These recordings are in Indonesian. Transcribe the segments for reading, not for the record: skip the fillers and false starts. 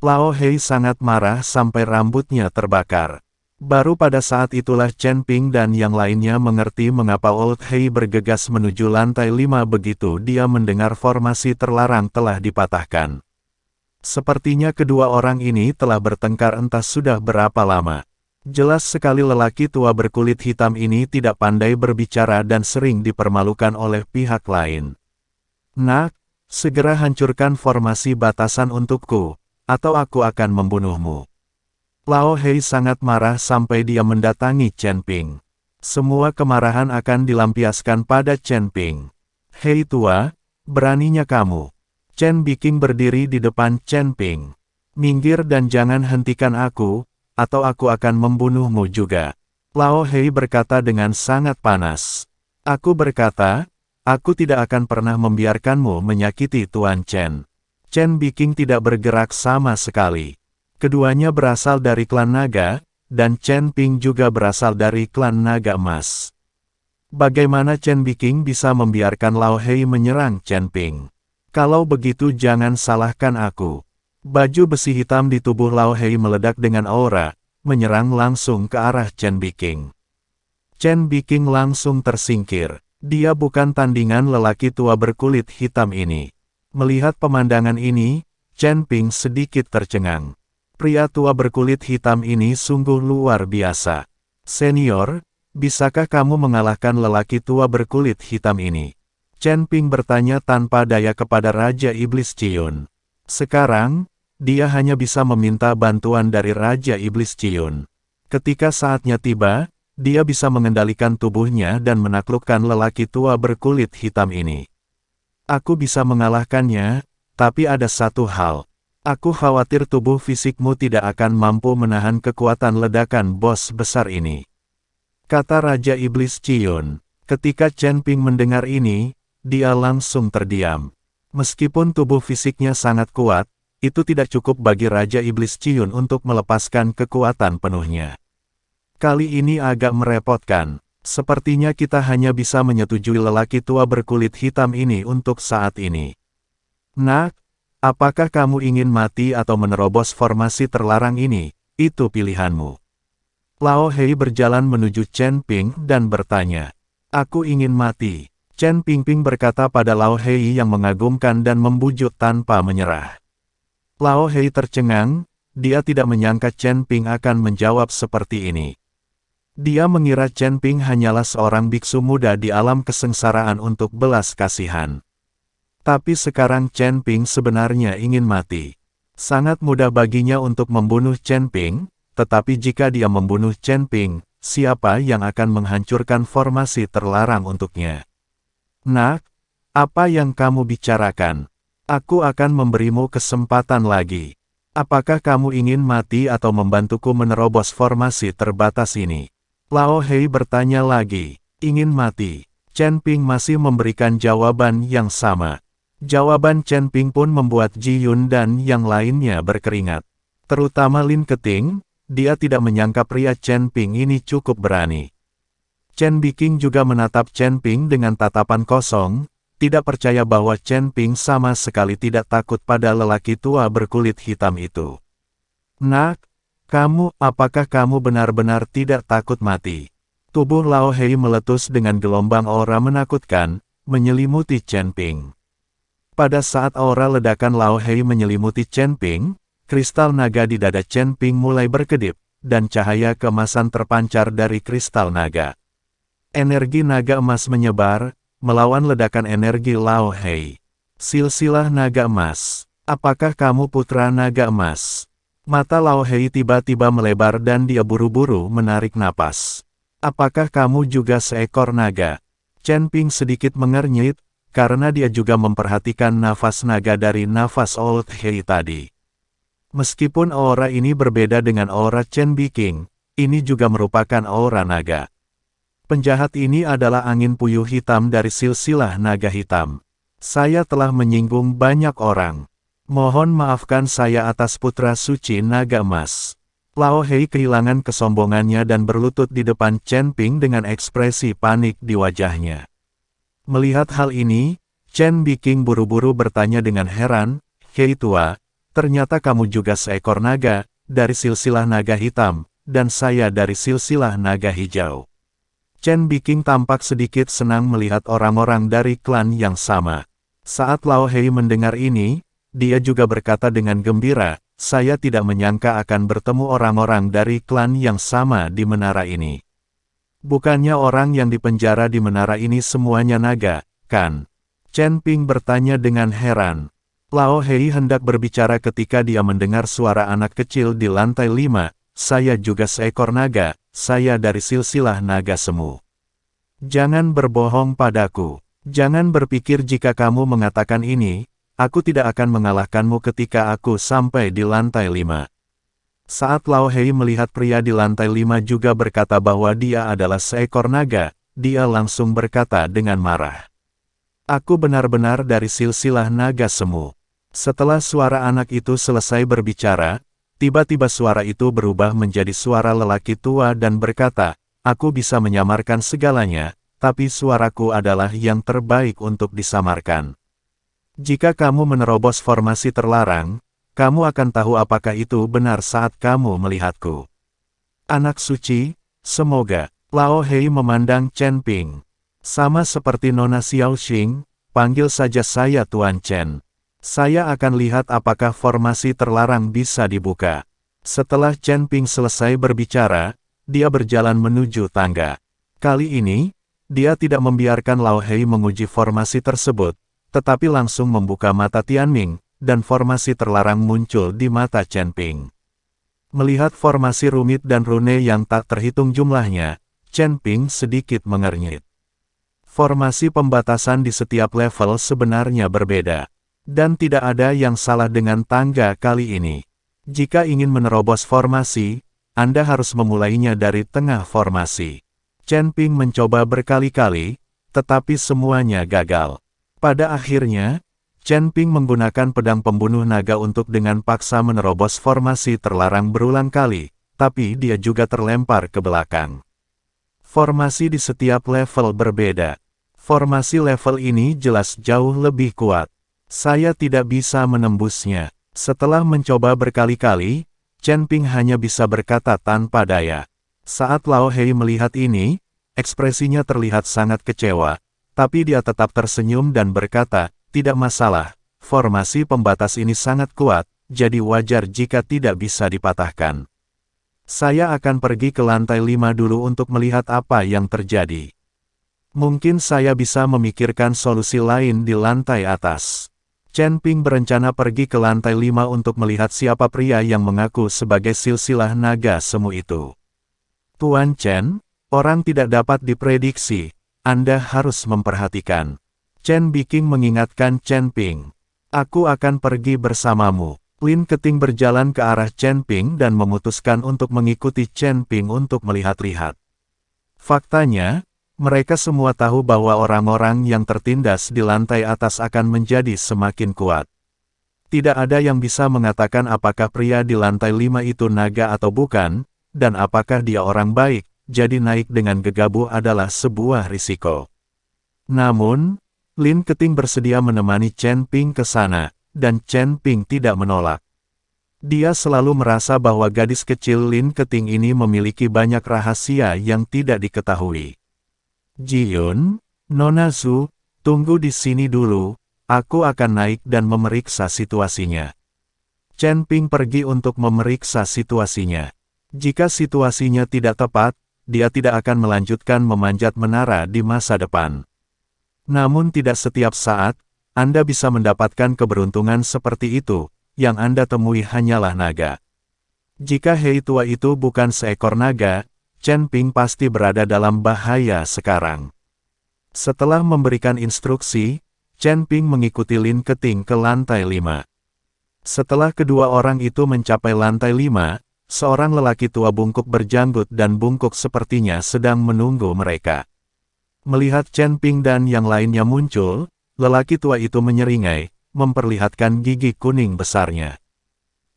Lao Hei sangat marah sampai rambutnya terbakar. Baru pada saat itulah Chen Ping dan yang lainnya mengerti mengapa Old Hei bergegas menuju lantai 5 begitu dia mendengar formasi terlarang telah dipatahkan. Sepertinya kedua orang ini telah bertengkar entah sudah berapa lama. Jelas sekali lelaki tua berkulit hitam ini tidak pandai berbicara dan sering dipermalukan oleh pihak lain. Nak, segera hancurkan formasi batasan untukku, atau aku akan membunuhmu. Lao Hei sangat marah sampai dia mendatangi Chen Ping. Semua kemarahan akan dilampiaskan pada Chen Ping. Hei tua, beraninya kamu. Chen Biking berdiri di depan Chen Ping. Minggir dan jangan hentikan aku, atau aku akan membunuhmu juga. Lao Hei berkata dengan sangat panas. Aku berkata, aku tidak akan pernah membiarkanmu menyakiti Tuan Chen. Chen Biking tidak bergerak sama sekali. Keduanya berasal dari klan naga, dan Chen Ping juga berasal dari klan naga emas. Bagaimana Chen Biking bisa membiarkan Lao Hei menyerang Chen Ping? Kalau begitu jangan salahkan aku. Baju besi hitam di tubuh Lao Hei meledak dengan aura, menyerang langsung ke arah Chen Biking. Chen Biking langsung tersingkir. Dia bukan tandingan lelaki tua berkulit hitam ini. Melihat pemandangan ini, Chen Ping sedikit tercengang. Pria tua berkulit hitam ini sungguh luar biasa. Senior, bisakah kamu mengalahkan lelaki tua berkulit hitam ini? Chen Ping bertanya tanpa daya kepada Raja Iblis Ciyun. Sekarang, dia hanya bisa meminta bantuan dari Raja Iblis Ciyun. Ketika saatnya tiba, dia bisa mengendalikan tubuhnya dan menaklukkan lelaki tua berkulit hitam ini. Aku bisa mengalahkannya, tapi ada satu hal. Aku khawatir tubuh fisikmu tidak akan mampu menahan kekuatan ledakan bos besar ini. Kata Raja Iblis Ciyun. Ketika Chen Ping mendengar ini, dia langsung terdiam. Meskipun tubuh fisiknya sangat kuat, itu tidak cukup bagi Raja Iblis Ciyun untuk melepaskan kekuatan penuhnya. Kali ini agak merepotkan. Sepertinya kita hanya bisa menyetujui lelaki tua berkulit hitam ini untuk saat ini. Nak, apakah kamu ingin mati atau menerobos formasi terlarang ini? Itu pilihanmu. Lao Hei berjalan menuju Chen Ping dan bertanya. Aku ingin mati. Chen Ping berkata pada Lao Hei yang mengagumkan dan membujuk tanpa menyerah. Lao Hei tercengang, dia tidak menyangka Chen Ping akan menjawab seperti ini. Dia mengira Chen Ping hanyalah seorang biksu muda di alam kesengsaraan untuk belas kasihan. Tapi sekarang Chen Ping sebenarnya ingin mati. Sangat mudah baginya untuk membunuh Chen Ping, tetapi jika dia membunuh Chen Ping, siapa yang akan menghancurkan formasi terlarang untuknya? Nak, apa yang kamu bicarakan? Aku akan memberimu kesempatan lagi. Apakah kamu ingin mati atau membantuku menerobos formasi terbatas ini? Lao Hei bertanya lagi. Ingin mati. Chen Ping masih memberikan jawaban yang sama. Jawaban Chen Ping pun membuat Ji Yun dan yang lainnya berkeringat. Terutama Lin Keting, dia tidak menyangka pria Chen Ping ini cukup berani. Chen Biking juga menatap Chen Ping dengan tatapan kosong, tidak percaya bahwa Chen Ping sama sekali tidak takut pada lelaki tua berkulit hitam itu. Nak, apakah kamu benar-benar tidak takut mati? Tubuh Lao Hei meletus dengan gelombang aura menakutkan, menyelimuti Chen Ping. Pada saat aura ledakan Lao Hei menyelimuti Chen Ping, kristal naga di dada Chen Ping mulai berkedip, dan cahaya keemasan terpancar dari kristal naga. Energi naga emas menyebar, melawan ledakan energi Lao Hei. Silsilah naga emas. Apakah kamu putra naga emas? Mata Lao Hei tiba-tiba melebar dan dia buru-buru menarik napas. Apakah kamu juga seekor naga? Chen Ping sedikit mengernyit, karena dia juga memperhatikan nafas naga dari nafas Old Hei tadi. Meskipun aura ini berbeda dengan aura Chen Biking, ini juga merupakan aura naga. Penjahat ini adalah angin puyuh hitam dari silsilah naga hitam. Saya telah menyinggung banyak orang. Mohon maafkan saya atas putra suci naga emas. Lao Hei kehilangan kesombongannya dan berlutut di depan Chen Ping dengan ekspresi panik di wajahnya. Melihat hal ini, Chen Biking buru-buru bertanya dengan heran, Hei tua, Ternyata kamu juga seekor naga, dari silsilah naga hitam, dan saya dari silsilah naga hijau. Chen Biqing tampak sedikit senang melihat orang-orang dari klan yang sama. Saat Lao Hei mendengar ini, dia juga berkata dengan gembira, saya tidak menyangka akan bertemu orang-orang dari klan yang sama di menara ini. Bukannya orang yang dipenjara di menara ini semuanya naga, kan? Chen Ping bertanya dengan heran. Lao Hei hendak berbicara ketika dia mendengar suara anak kecil di lantai 5, saya juga seekor naga, saya dari silsilah naga semu. Jangan berbohong padaku. Jangan berpikir jika kamu mengatakan ini, aku tidak akan mengalahkanmu ketika aku sampai di lantai 5. Saat Lao Hei melihat pria di lantai 5 juga berkata bahwa dia adalah seekor naga, dia langsung berkata dengan marah. Aku benar-benar dari silsilah naga semu. Setelah suara anak itu selesai berbicara, tiba-tiba suara itu berubah menjadi suara lelaki tua dan berkata, aku bisa menyamarkan segalanya, tapi suaraku adalah yang terbaik untuk disamarkan. Jika kamu menerobos formasi terlarang, kamu akan tahu apakah itu benar saat kamu melihatku. Anak suci, semoga. Lao Hei memandang Chen Ping. Sama seperti Nona Xiaoxing, panggil saja saya Tuan Chen. Saya akan lihat apakah formasi terlarang bisa dibuka. Setelah Chen Ping selesai berbicara, dia berjalan menuju tangga. Kali ini, dia tidak membiarkan Lao Hei menguji formasi tersebut, tetapi langsung membuka mata Tianming, dan formasi terlarang muncul di mata Chen Ping. Melihat formasi rumit dan rune yang tak terhitung jumlahnya, Chen Ping sedikit mengernyit. Formasi pembatasan di setiap level sebenarnya berbeda. Dan tidak ada yang salah dengan tangga kali ini. Jika ingin menerobos formasi, Anda harus memulainya dari tengah formasi. Chen Ping mencoba berkali-kali, tetapi semuanya gagal. Pada akhirnya, Chen Ping menggunakan pedang pembunuh naga untuk dengan paksa menerobos formasi terlarang berulang kali, tapi dia juga terlempar ke belakang. Formasi di setiap level berbeda. Formasi level ini jelas jauh lebih kuat. Saya tidak bisa menembusnya. Setelah mencoba berkali-kali, Chen Ping hanya bisa berkata tanpa daya. Saat Lao Hei melihat ini, ekspresinya terlihat sangat kecewa, tapi dia tetap tersenyum dan berkata, tidak masalah, formasi pembatas ini sangat kuat, jadi wajar jika tidak bisa dipatahkan. Saya akan pergi ke lantai 5 dulu untuk melihat apa yang terjadi. Mungkin saya bisa memikirkan solusi lain di lantai atas. Chen Ping berencana pergi ke lantai 5 untuk melihat siapa pria yang mengaku sebagai silsilah naga semu itu. Tuan Chen, orang tidak dapat diprediksi, Anda harus memperhatikan. Chen Biqing mengingatkan Chen Ping. Aku akan pergi bersamamu. Lin Keting berjalan ke arah Chen Ping dan memutuskan untuk mengikuti Chen Ping untuk melihat-lihat. Faktanya, mereka semua tahu bahwa orang-orang yang tertindas di lantai atas akan menjadi semakin kuat. Tidak ada yang bisa mengatakan apakah pria di lantai 5 itu naga atau bukan, dan apakah dia orang baik, jadi naik dengan gegabah adalah sebuah risiko. Namun, Lin Keting bersedia menemani Chen Ping ke sana, dan Chen Ping tidak menolak. Dia selalu merasa bahwa gadis kecil Lin Keting ini memiliki banyak rahasia yang tidak diketahui. Ji-yun, Nona Zhu, tunggu di sini dulu, aku akan naik dan memeriksa situasinya. Chen Ping pergi untuk memeriksa situasinya. Jika situasinya tidak tepat, dia tidak akan melanjutkan memanjat menara di masa depan. Namun tidak setiap saat, Anda bisa mendapatkan keberuntungan seperti itu, yang Anda temui hanyalah naga. Jika Hei tua itu bukan seekor naga, Chen Ping pasti berada dalam bahaya sekarang. Setelah memberikan instruksi, Chen Ping mengikuti Lin Keting ke lantai 5. Setelah kedua orang itu mencapai lantai 5, seorang lelaki tua bungkuk berjanggut dan bungkuk sepertinya sedang menunggu mereka. Melihat Chen Ping dan yang lainnya muncul, lelaki tua itu menyeringai, memperlihatkan gigi kuning besarnya.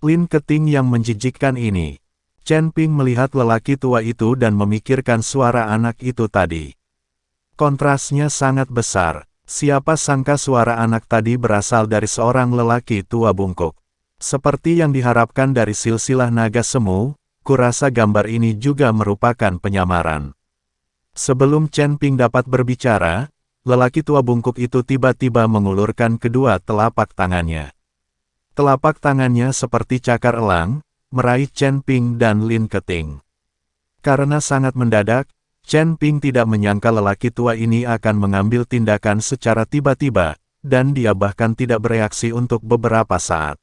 Lin Keting yang menjijikkan ini. Chen Ping melihat lelaki tua itu dan memikirkan suara anak itu tadi. Kontrasnya sangat besar. Siapa sangka suara anak tadi berasal dari seorang lelaki tua bungkuk. Seperti yang diharapkan dari silsilah naga semu, kurasa gambar ini juga merupakan penyamaran. Sebelum Chen Ping dapat berbicara, lelaki tua bungkuk itu tiba-tiba mengulurkan kedua telapak tangannya. Telapak tangannya seperti cakar elang, meraih Chen Ping dan Lin Keting. Karena sangat mendadak, Chen Ping tidak menyangka lelaki tua ini akan mengambil tindakan secara tiba-tiba, dan dia bahkan tidak bereaksi untuk beberapa saat.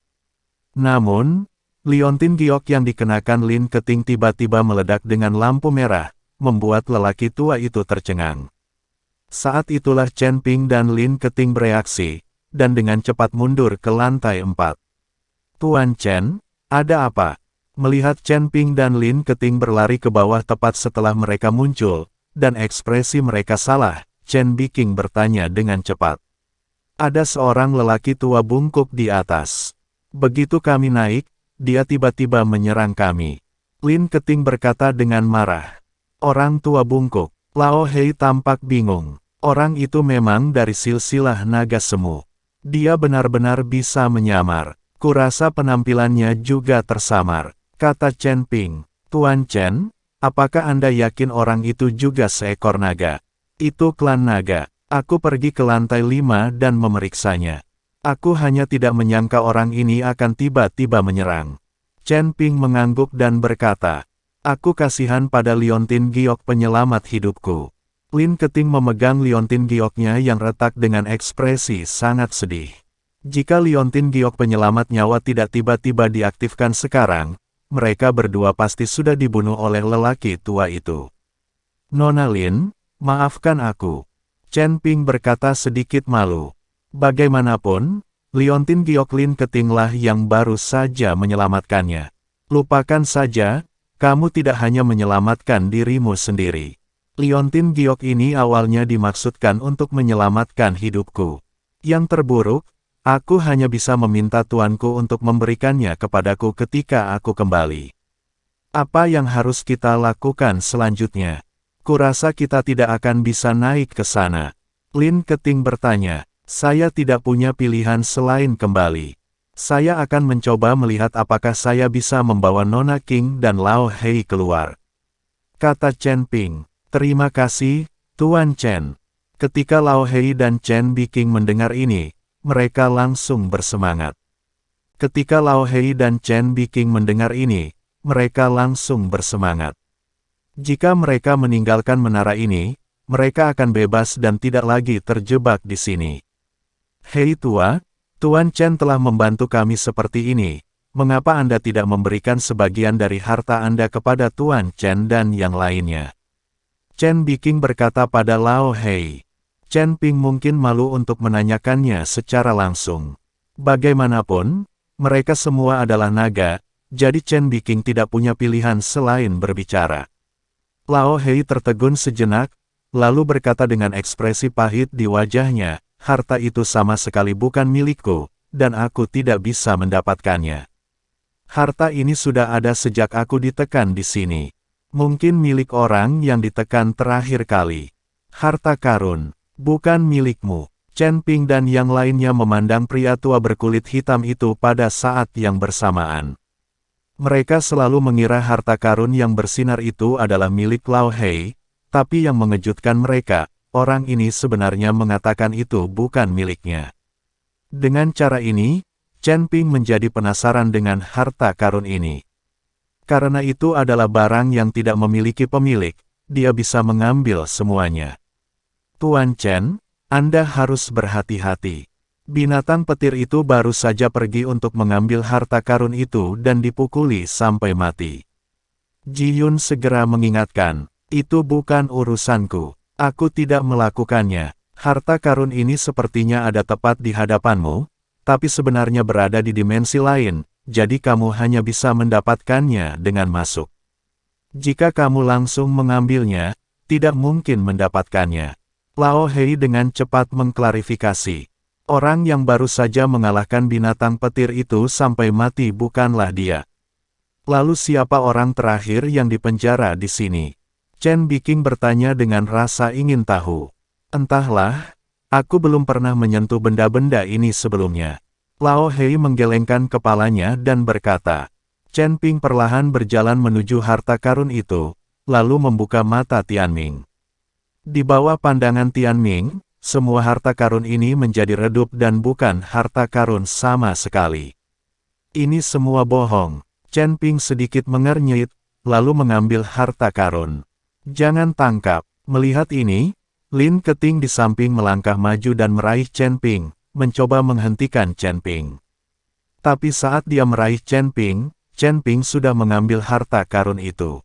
Namun, liontin giok yang dikenakan Lin Keting tiba-tiba meledak dengan lampu merah, membuat lelaki tua itu tercengang. Saat itulah Chen Ping dan Lin Keting bereaksi, dan dengan cepat mundur ke lantai 4. Tuan Chen, ada apa? Melihat Chen Ping dan Lin Keting berlari ke bawah tepat setelah mereka muncul, dan ekspresi mereka salah, Chen Biking bertanya dengan cepat. Ada seorang lelaki tua bungkuk di atas. Begitu kami naik, dia tiba-tiba menyerang kami. Lin Keting berkata dengan marah. Orang tua bungkuk. Lao Hei tampak bingung. Orang itu memang dari silsilah naga semu. Dia benar-benar bisa menyamar. Kurasa penampilannya juga tersamar, kata Chen Ping. Tuan Chen, apakah Anda yakin orang itu juga seekor naga? Itu klan naga. Aku pergi ke lantai 5 dan memeriksanya. Aku hanya tidak menyangka orang ini akan tiba-tiba menyerang. Chen Ping mengangguk dan berkata, aku kasihan pada liontin giok penyelamat hidupku. Lin Keting memegang liontin gioknya yang retak dengan ekspresi sangat sedih. Jika liontin giok penyelamat nyawa tidak tiba-tiba diaktifkan sekarang, mereka berdua pasti sudah dibunuh oleh lelaki tua itu. Nona Lin, maafkan aku. Chen Ping berkata sedikit malu. Bagaimanapun, liontin giok Lin Ketinglah yang baru saja menyelamatkannya. Lupakan saja, kamu tidak hanya menyelamatkan dirimu sendiri. Liontin giok ini awalnya dimaksudkan untuk menyelamatkan hidupku. Yang terburuk, aku hanya bisa meminta tuanku untuk memberikannya kepadaku ketika aku kembali. Apa yang harus kita lakukan selanjutnya? Kurasa kita tidak akan bisa naik ke sana. Lin Keting bertanya. Saya tidak punya pilihan selain kembali. Saya akan mencoba melihat apakah saya bisa membawa Nona King dan Lao Hei keluar. Kata Chen Ping. Terima kasih, Tuan Chen. Ketika Lao Hei dan Chen Biking mendengar ini, mereka langsung bersemangat. Ketika Lao Hei dan Chen Biking mendengar ini, mereka langsung bersemangat. Jika mereka meninggalkan menara ini, mereka akan bebas dan tidak lagi terjebak di sini. Hei tua, Tuan Chen telah membantu kami seperti ini, mengapa Anda tidak memberikan sebagian dari harta Anda kepada Tuan Chen dan yang lainnya? Chen Biking berkata pada Lao Hei. Chen Ping mungkin malu untuk menanyakannya secara langsung. Bagaimanapun, mereka semua adalah naga, jadi Chen Biking tidak punya pilihan selain berbicara. Lao Hei tertegun sejenak, lalu berkata dengan ekspresi pahit di wajahnya, harta itu sama sekali bukan milikku, dan aku tidak bisa mendapatkannya. Harta ini sudah ada sejak aku ditekan di sini. Mungkin milik orang yang ditekan terakhir kali. Harta karun, bukan milikmu. Chen Ping dan yang lainnya memandang pria tua berkulit hitam itu pada saat yang bersamaan. Mereka selalu mengira harta karun yang bersinar itu adalah milik Lao Hei, tapi yang mengejutkan mereka, orang ini sebenarnya mengatakan itu bukan miliknya. Dengan cara ini, Chen Ping menjadi penasaran dengan harta karun ini. Karena itu adalah barang yang tidak memiliki pemilik, dia bisa mengambil semuanya. Tuan Chen, Anda harus berhati-hati. Binatang petir itu baru saja pergi untuk mengambil harta karun itu dan dipukuli sampai mati. Ji Yun segera mengingatkan, itu bukan urusanku. Aku tidak melakukannya. Harta karun ini sepertinya ada tepat di hadapanmu, tapi sebenarnya berada di dimensi lain, jadi kamu hanya bisa mendapatkannya dengan masuk. Jika kamu langsung mengambilnya, tidak mungkin mendapatkannya. Lao Hei dengan cepat mengklarifikasi. Orang yang baru saja mengalahkan binatang petir itu sampai mati bukanlah dia. Lalu siapa orang terakhir yang dipenjara di sini? Chen Biking bertanya dengan rasa ingin tahu. Entahlah, aku belum pernah menyentuh benda-benda ini sebelumnya. Lao Hei menggelengkan kepalanya dan berkata. Chen Ping perlahan berjalan menuju harta karun itu, lalu membuka mata Tianming. Di bawah pandangan Tianming, semua harta karun ini menjadi redup dan bukan harta karun sama sekali. Ini semua bohong. Chen Ping sedikit mengernyit, lalu mengambil harta karun. Jangan tangkap. Melihat ini, Lin Keting di samping melangkah maju dan meraih Chen Ping, mencoba menghentikan Chen Ping. Tapi saat dia meraih Chen Ping sudah mengambil harta karun itu.